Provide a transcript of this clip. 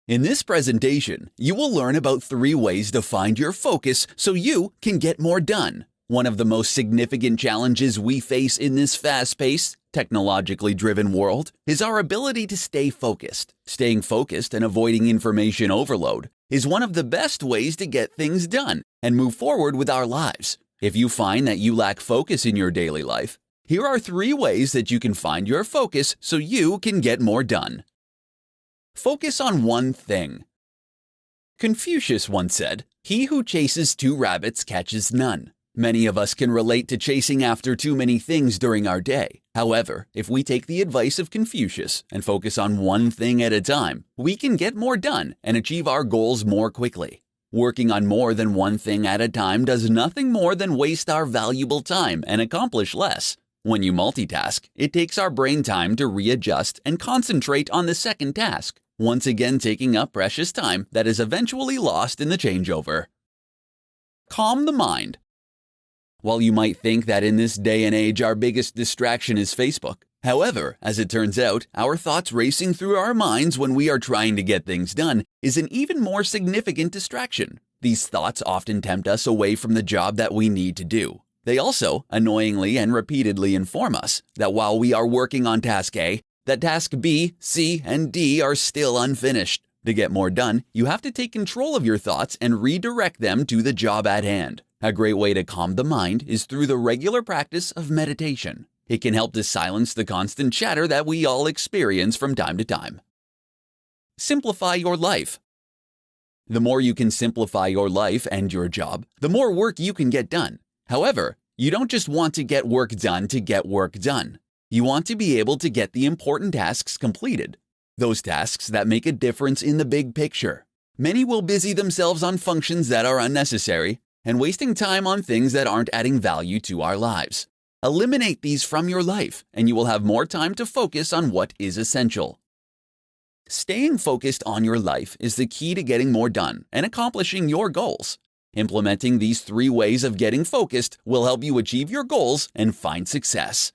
In this presentation, you will learn about 3 ways to find your focus so you can get more done. One of the most significant challenges we face in this fast-paced, technologically driven world is our ability to stay focused. Staying focused and avoiding information overload is one of the best ways to get things done and move forward with our lives. If you find that you lack focus in your daily life, here are 3 ways that you can find your focus so you can get more done. Focus on one thing. Confucius once said, "He who chases 2 rabbits catches none." Many of us can relate to chasing after too many things during our day. However, if we take the advice of Confucius and focus on one thing at a time, we can get more done and achieve our goals more quickly. Working on more than one thing at a time does nothing more than waste our valuable time and accomplish less. When you multitask, it takes our brain time to readjust and concentrate on the second task, once again taking up precious time that is eventually lost in the changeover. Calm the mind. While you might think that in this day and age our biggest distraction is Facebook, however, as it turns out, our thoughts racing through our minds when we are trying to get things done is an even more significant distraction. These thoughts often tempt us away from the job that we need to do. They also, annoyingly and repeatedly inform us that while we are working on task A, that task B, C, and D are still unfinished. To get more done, you have to take control of your thoughts and redirect them to the job at hand. A great way to calm the mind is through the regular practice of meditation. It can help to silence the constant chatter that we all experience from time to time. Simplify your life. The more you can simplify your life and your job, the more work you can get done. However, you don't just want to get work done to get work done. You want to be able to get the important tasks completed. Those tasks that make a difference in the big picture. Many will busy themselves on functions that are unnecessary and wasting time on things that aren't adding value to our lives. Eliminate these from your life, and you will have more time to focus on what is essential. Staying focused on your life is the key to getting more done and accomplishing your goals. Implementing these 3 ways of getting focused will help you achieve your goals and find success.